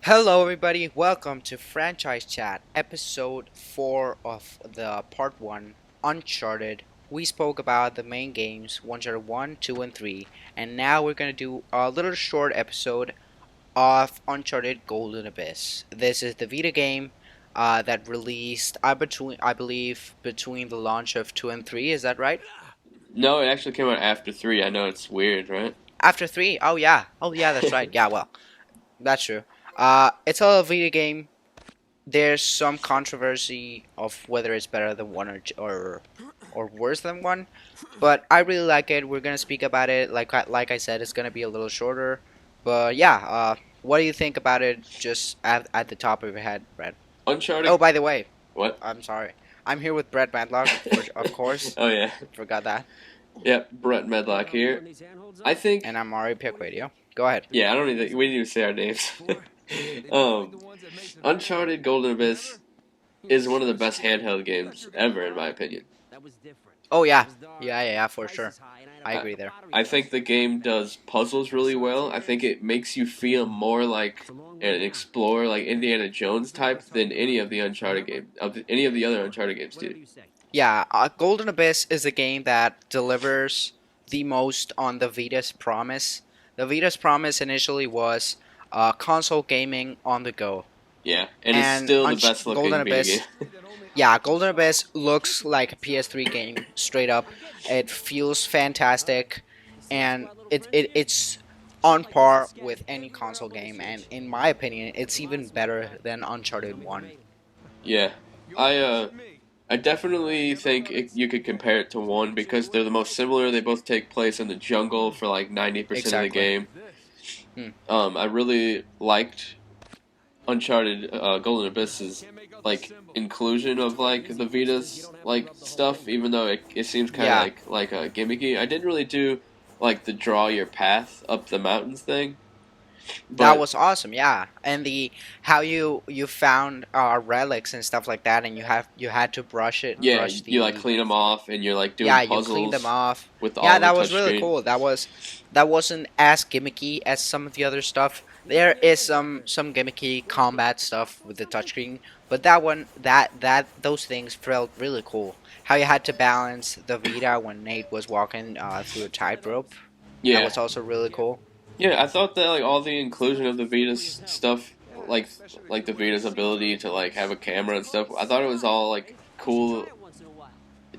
Hello, everybody. Welcome to Franchise Chat, episode 4 of the part 1, Uncharted. We spoke about the main games, Uncharted 1, 2, and 3, and now we're going to do a little short episode of Uncharted Golden Abyss. This is the Vita game that released, I believe, between the launch of 2 and 3. Is that right? No, it actually came out after 3. I know it's weird, right? After 3? Oh, yeah. Oh, yeah, that's right. Yeah, well, that's true. It's a Vita game. There's some controversy of whether it's better than one or worse than one, but I really like it. We're gonna speak about it. Like I said, it's gonna be a little shorter, but yeah. What do you think about it? Just at the top of your head, Brett. Oh, Uncharted. by the way, What? I'm sorry. I'm here with Brett Matlock, of course. Oh yeah. Forgot that. Yep. Brett Medlock here. I think. And I'm Ari Pick Radio. Go ahead. Yeah, I don't even. We didn't even say our names. um, Uncharted Golden Abyss is one of the best handheld games ever, in my opinion. Oh yeah, yeah, for sure. I I, agree there. I think the game does puzzles really well. I think it makes you feel more like an explorer, like Indiana Jones type, than any of the Uncharted game of any of the other Uncharted games do. Yeah, Golden Abyss is a game that delivers the most on the Vita's promise. The Vita's promise initially was console gaming on the go, Yeah, and it's and still the best Golden looking video Abyss, game. yeah, Golden Abyss looks like a PS3 game straight up. It feels fantastic, and it's on par with any console game, and in my opinion, it's even better than Uncharted One. Yeah, I definitely think you could compare it to one because they're the most similar. They both take place in the jungle for like 90% of the Exactly. game. Hmm. I really liked Uncharted Golden Abyss's like inclusion of like the Vita's like stuff, even though it seems kind of Yeah. like gimmicky. I didn't really do like the draw your path up the mountains thing, That but was awesome, yeah. And the how you found relics and stuff like that, and you had to yeah, brush you like the clean them off and you're like doing yeah, you clean them puzzles off. with Yeah, all the that was really touchscreen. cool. That wasn't as gimmicky as some of the other stuff. There is some gimmicky combat stuff with the touchscreen, but that those things felt really cool. How you had to balance the Vita when Nate was walking through a tightrope. That Yeah, was also really cool. yeah, I thought that like all the inclusion of the Vita's stuff, like like the Vita's ability to like have a camera and stuff. I thought it was all like cool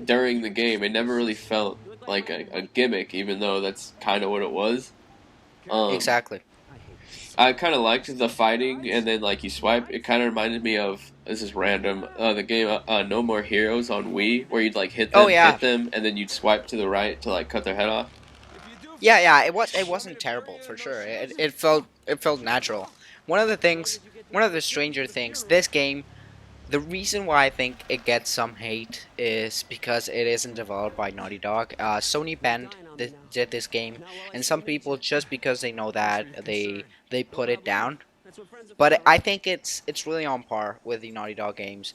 during the game. It never really felt like a gimmick, even though that's kind of what it was. Um, Exactly. I kind of liked the fighting, and then like you swipe. It kind of reminded me of this is random. The game No More Heroes on Wii, where you'd like Oh yeah, hit them, and then you'd swipe to the right to like cut their head off. yeah. It wasn't terrible for sure. It felt natural. One of the things, one of the stranger things, this game. The reason why I think it gets some hate is because it isn't developed by Naughty Dog. Sony Bend did this game, and some people just because they know that they put it down. But I think it's really on par with the Naughty Dog games.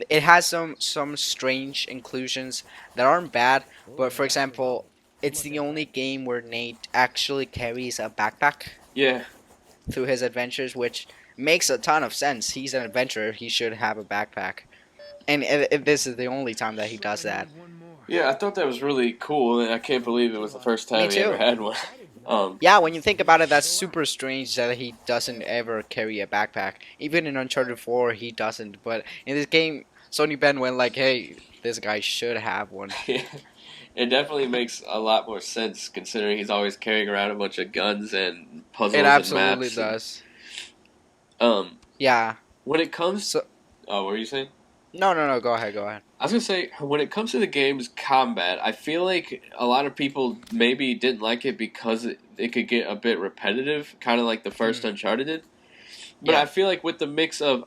It has some strange inclusions that aren't bad, but for example, it's the only game where Nate actually carries a backpack Yeah, through his adventures, which makes a ton of sense. He's an adventurer; he should have a backpack. And if this is the only time that he does that, yeah, I thought that was really cool, and I can't believe it was the first me time he ever too. had one. Yeah, when you think about it, that's super strange that he doesn't ever carry a backpack. Even in Uncharted 4, he doesn't. But in this game, Sony Ben went like, "Hey, this guy should have one." Yeah, it definitely makes a lot more sense considering he's always carrying around a bunch of guns and It puzzles and absolutely maps. And does. um, Yeah. when it comes, So oh, what were you saying? no. Go ahead. Go ahead. I was gonna say when it comes to the game's combat, I feel like a lot of people maybe didn't like it because it could get a bit repetitive, kind of like the first Mm, Uncharted did. But I yeah. feel like with the mix of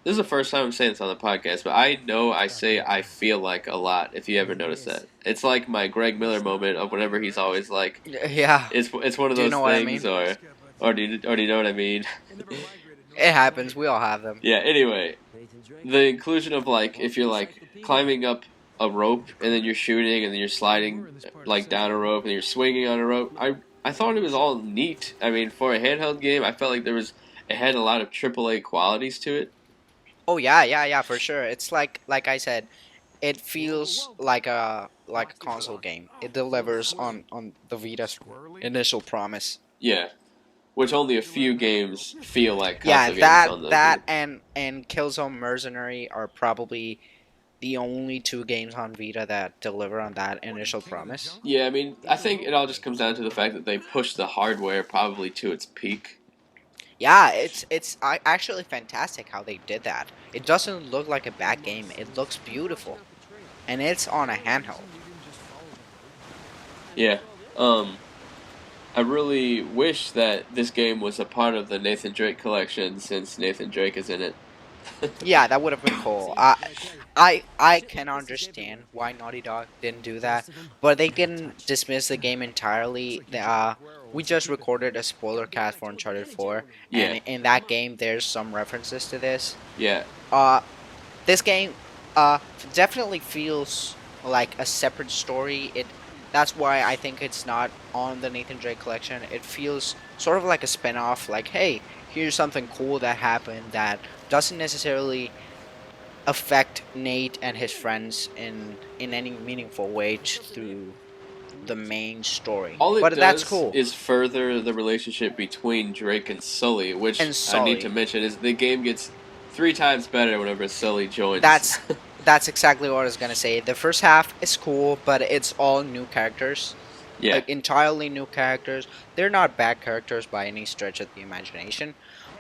this is the first time I'm saying this on the podcast, but I know I say I feel like a lot. If you ever notice that, it's like my Greg Miller moment of whenever he's always like, Yeah. it's one of Do you those know what I things, mean? or do you know what I mean? It happens. We all have them. Yeah. Anyway, the inclusion of like if you're like climbing up a rope and then you're shooting and then you're sliding like down a rope and you're swinging on a rope. I thought it was all neat. I mean, for a handheld game, I felt like there was it had a lot of AAA qualities to it. Oh yeah, yeah, yeah, for sure. It's like I said, it feels like a console game. It delivers on the Vita's initial promise. Yeah, which only a few games feel like Yeah, console games on the that Vita. and Killzone Mercenary are probably the only two games on Vita that deliver on that initial promise. Yeah, I mean, I think it all just comes down to the fact that they pushed the hardware probably to its peak. Yeah, actually fantastic how they did that. It doesn't look like a bad game. It looks beautiful, and it's on a handheld. Yeah. Um, I really wish that this game was a part of the Nathan Drake collection since Nathan Drake is in it. Yeah, that would have been cool. I can understand why Naughty Dog didn't do that, but they didn't dismiss the game entirely. We just recorded a spoiler cast for Uncharted 4, Yeah, and in that game, there's some references to this. yeah, Uh, this game, uh, definitely feels like a separate story. That's why I think it's not on the Nathan Drake collection. It feels sort of like a spin-off. Like, hey, here's something cool that happened that doesn't necessarily affect Nate and his friends in any meaningful way through the main story. all it But that's does cool. is further the relationship between Drake and Sully, which And I need to Sully, mention is the game gets 3 times better whenever Sully joins. that's that's exactly what I was gonna say. The first half is cool, but it's all new characters, Yeah, like entirely new characters. They're not bad characters by any stretch of the imagination,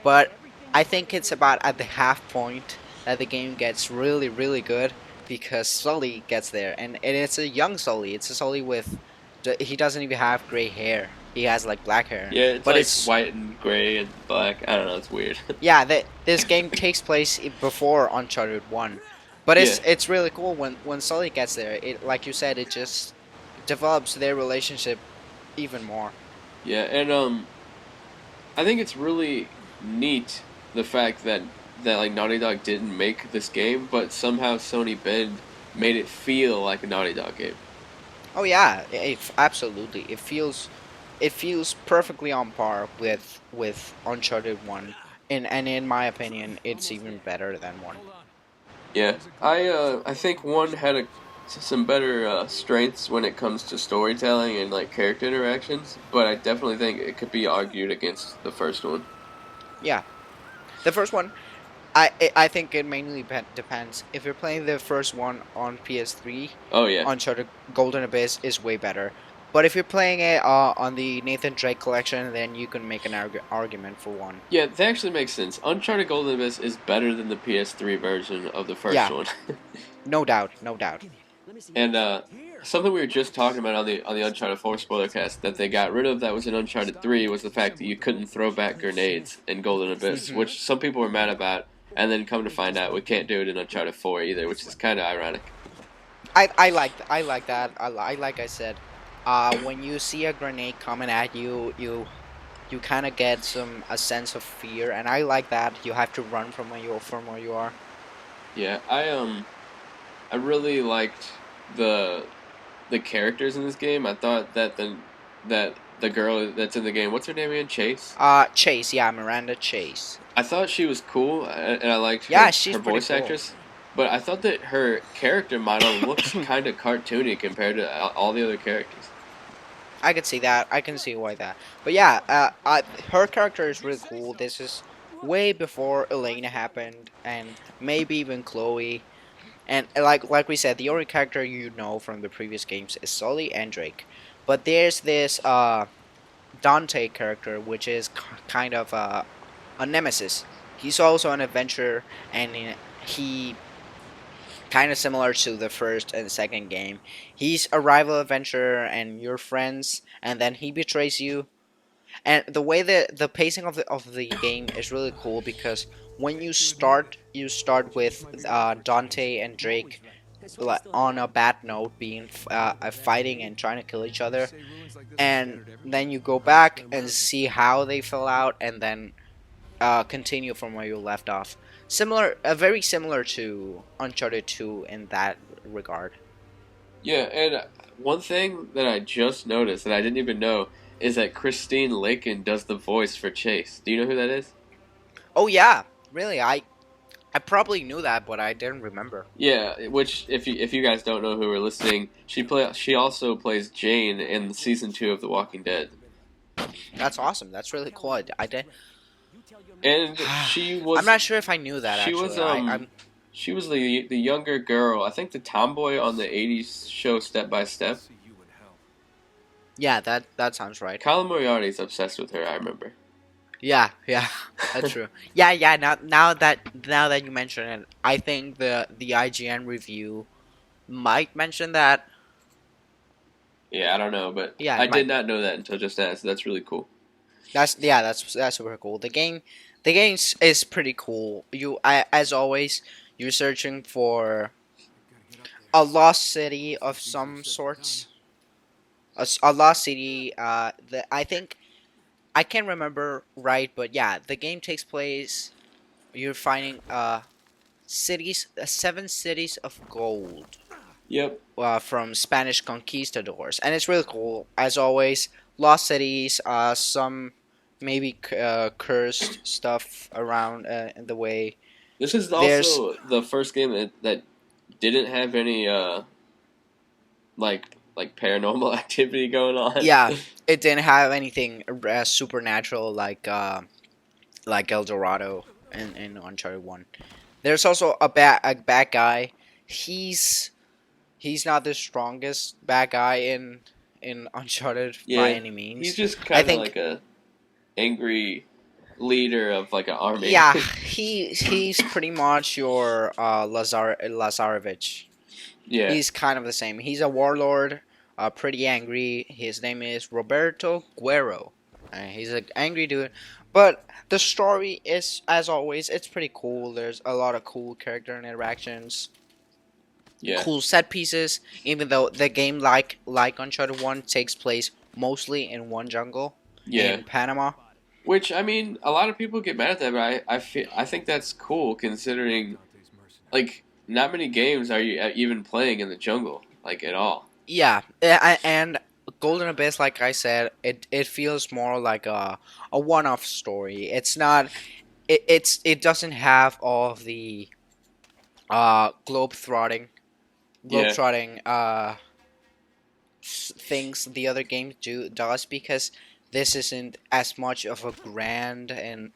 but I think it's about at the half point that the game gets really, really good because Sully gets there, and it's a young Sully. It's a Sully with, he doesn't even have gray hair. He has like black hair, yeah, it's but like it's white and gray and black. I don't know, it's weird. yeah. This game takes place before Uncharted 1, but Yeah, it's really cool when Sully gets there. It, like you said, it just develops their relationship even more. yeah, and I think it's really neat the fact that like Naughty Dog didn't make this game, but somehow Sony Bend made it feel like a Naughty Dog game. Oh yeah, absolutely. It feels perfectly on par with Uncharted 1, and in my opinion, it's even better than 1. Yeah, I think one had some better strengths when it comes to storytelling and like character interactions, but I definitely think it could be argued against the first one. Yeah, the first one, I think it mainly depends. If you're playing the first one on PS3, Oh yeah, Uncharted Golden Abyss is way better. But if you're playing it on the Nathan Drake collection, then you can make an argument for 1. yeah, that actually makes sense. Uncharted Golden Abyss is better than the PS3 version of the first Yeah, one. no doubt, no doubt. And something we were just talking about on the Uncharted 4 spoiler cast that they got rid of that was in Uncharted 3 was the fact that you couldn't throw back grenades in Golden Abyss, Hmm. which some people were mad about, and then come to find out we can't do it in Uncharted 4 either, which is kind of ironic. I like that. Like I said, when you see a grenade coming at you, you kind of get a sense of fear, and I like that. You have to run from where you are. Yeah, I really liked the the characters in this game. I thought that the girl that's in the game, what's her name again? Chase. Chase, yeah, Miranda Chase. I thought she was cool, and I liked Yeah, her she's pretty voice cool. actress. But I thought that her character model looks kind of cartoony compared to all the other characters. I can see that. I can see why that. But yeah, her character is really cool. This is way before Elena happened, and maybe even Chloe. And like we said, the only character you know from the previous games is Sully and Drake. But there's this Dante character, which is kind of a nemesis. He's also an adventurer, and he kind of similar to the first and second game. He's a rival adventurer, and you're friends, and then he betrays you. And the way the pacing of the game is really cool because when you start with Dante and Drake on a bad note, being fighting and trying to kill each other, and then you go back and see how they fell out, and then continue from where you left off. Very similar to Uncharted 2 in that regard. Yeah, and one thing that I just noticed that I didn't even know is that Christine Lakin does the voice for Chase. Do you know who that is? Oh yeah, really? I probably knew that, but I didn't remember. Yeah, which if you guys don't know who are listening, she also plays Jane in season 2 of The Walking Dead, That's awesome. That's really cool. I did. and I'm not sure if I knew that she was actually. she was the younger girl. I think the tomboy on the '80s show Step by Step. Yeah, that sounds right. Colin Moriarty's obsessed with her. I remember. Yeah, yeah, that's true. Yeah. Now that you mention it, I think the IGN review might mention that. Yeah, I don't know, but Yeah, I it did might. not know that until just now. So that's really cool. That's super cool. The game is pretty cool. As always, you're searching for a lost city of some sorts. A lost city. I think I can't remember right, but yeah, the game takes place. You're finding cities, seven cities of gold Yep. from Spanish conquistadors, and it's really cool. As always, lost cities, some maybe cursed stuff around in the way. This is There's also the first game that didn't have any like paranormal activity going on. yeah, it didn't have anything supernatural like El Dorado in Uncharted One. There's also a bad guy. He's he's not the strongest bad guy in Uncharted by Yeah, any he's means. just I kind of think like a angry leader of like an army. yeah, he's pretty much your Lazarevich. Yeah, He's kind of the same. He's a warlord, pretty angry. His name is Roberto Guerrero. He's an angry dude, but the story is, as always, it's pretty cool. There's a lot of cool character interactions, yeah, cool set pieces. Even though the game, like Uncharted One, takes place mostly in one jungle yeah. in Panama. Which I mean, a lot of people get mad at that, but I think that's cool considering like not many games are you even playing in the jungle like at all. Yeah, and Golden Abyss, like I said, it feels more like a one-off story. It's not. It doesn't have all of the Yeah, globe-trotting things the other games does, because this isn't as much of a grand and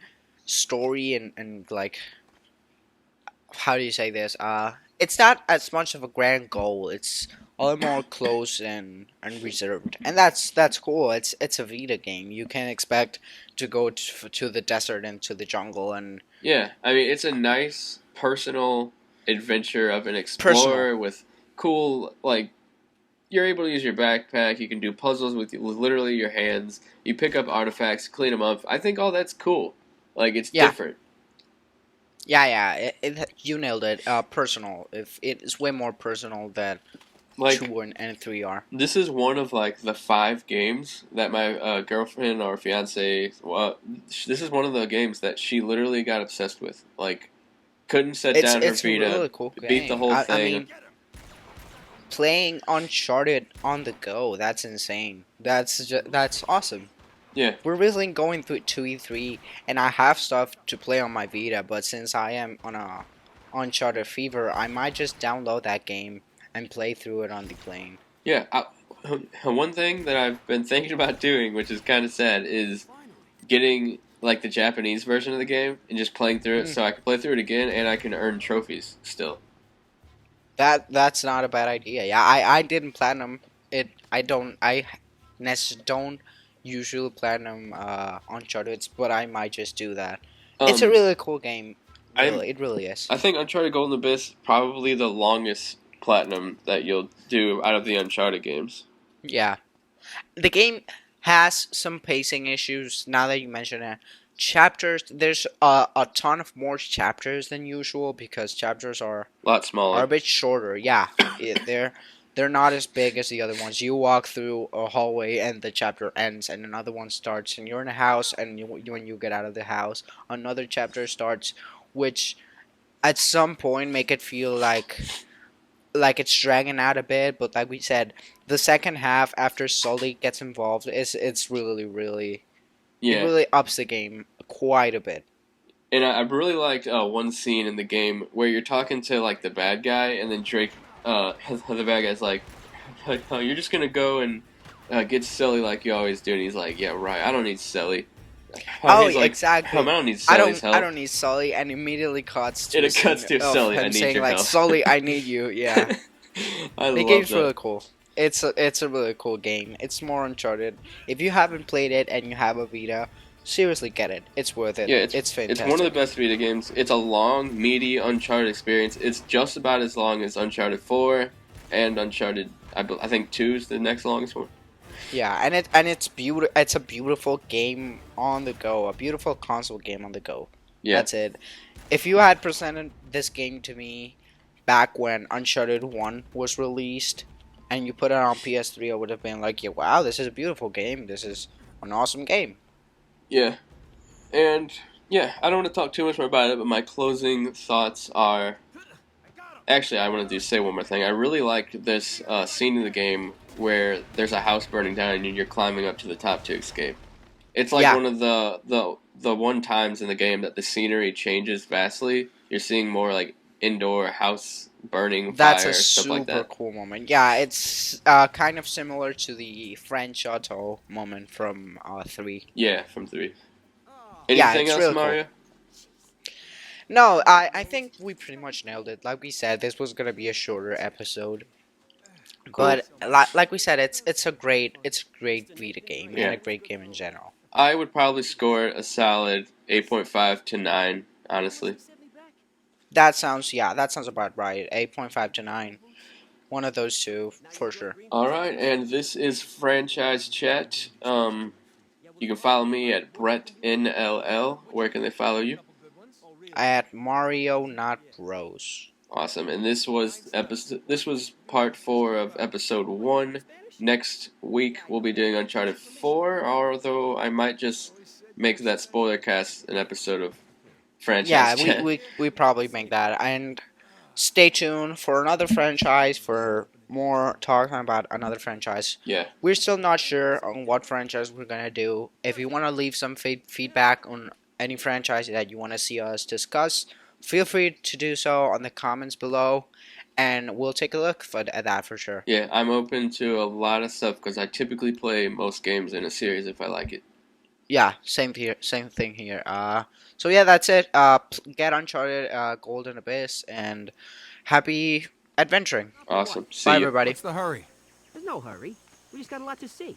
story and like, how do you say this? It's not as much of a grand goal. It's a little more close and reserved, and that's cool. It's a Vita game. You can expect to go to the desert and to the jungle and yeah. I mean, it's a nice personal adventure of an personal. explorer with cool like you're able to use your backpack. You can do puzzles with literally your hands. You pick up artifacts, clean them up. I think all that's cool. Like it's Yeah, different. yeah. You nailed it. Personal. If it is way more personal than Like 2 and 3 are. this is one of like the 5 games that my girlfriend or fiance. Well, this is one of the games that she literally got obsessed with. Like couldn't set down her It's a Vita, really cool beat the game. whole I thing. mean, playing Uncharted on the go. That's insane. That's awesome. Yeah, We're really going through 2E3, and I have stuff to play on my Vita, but since I am on a Uncharted fever, I might just download that game and play through it on the plane. yeah. One thing that I've been thinking about doing, which is kind of sad, is getting like the Japanese version of the game and just playing through it, Hmm. so I can play through it again and I can earn trophies still. That's not a bad idea. Yeah, I didn't platinum it. Don't usually platinum Uncharted, but I might just do that. It's a Um, really cool game. I'm Really, it really is. I think Uncharted Golden Abyss probably the longest platinum that you'll do out of the Uncharted games. Yeah. The game has some pacing issues now that you mention it. Chapters, there's a ton of more chapters than usual because chapters A lot are a smaller. bit shorter. Yeah, they're not as big as the other ones. You walk through a hallway and the chapter ends, and another one starts, and you're in a house, and when you get out of the house, another chapter starts, which at some point make it feel like it's dragging out a bit. But like we said, the second half after Sully gets involved, it's really it Yeah, really ups the game quite a bit. And I really liked one scene in the game where you're talking to like the bad guy, and then Drake, the bad guy's like, "Oh, you're just gonna go and get silly like you always do," and he's like, "Yeah, right. I don't need silly." Oh, He's like, I exactly. don't need Sully's I help. don't need Sully, and immediately cuts to And a it cuts scene to of Sully. I him need saying your like, help. "Sully, I need you." Yeah, I the love game's that. really cool. It's a really cool game. It's more Uncharted. If you haven't played it and you have a Vita, seriously get it. It's worth it. Yeah, It's it's one of the fantastic. best Vita games. It's a long, meaty Uncharted experience. It's just about as long as Uncharted 4 and Uncharted. I think 2 is the next longest one. Yeah, and it's beautiful. It's a beautiful game on the go. A beautiful console game on the go. Yeah, That's it. If you had presented this game to me back when Uncharted 1 was released and you put it on PS3, I would have been like, yeah, wow, this is a beautiful game. This is an awesome game. yeah, and yeah. I don't want to talk too much more about it, but my closing thoughts are. Actually, I want to say one more thing. I really liked this scene in the game where there's a house burning down and you're climbing up to the top to escape. It's like Yeah, one of the one times in the game that the scenery changes vastly. You're seeing more like indoor house burning, that's a fire, stuff like super that. cool moment. Yeah, it's kind of similar to the French Chateau moment from 3. Yeah, from 3. Yeah, Anything it's else, really cool. Mario? No, I think we pretty much nailed it. Like we said, this was gonna be a shorter episode, Cool. but like we said, it's a great Vita game and Yeah, a great game in general. I would probably score it a solid 8.5 to 9. Honestly. That sounds about right. 8.5 to 9. One of those two for sure. All right, and this is franchise chat. You can follow me at BrettNLL. Where can they follow you? At Mario Not Bros. Awesome. And this was episode. This was part 4 of episode 1. Next week we'll be doing Uncharted 4. Although I might just make that spoiler cast an episode of franchise Yeah, chat. we probably make that. And stay tuned for another franchise, for more talking about another franchise. Yeah. We're still not sure on what franchise we're gonna do. If you want to leave some feedback on any franchise that you want to see us discuss, feel free to do so on the comments below, and we'll take a look at that for sure. Yeah. I'm open to a lot of stuff because I typically play most games in a series if I like it. Yeah, same here, same thing here. So yeah, that's it. Get Uncharted, Golden Abyss, and happy adventuring. Awesome. See Bye, you. everybody. What's the hurry? There's no hurry. We just got a lot to see.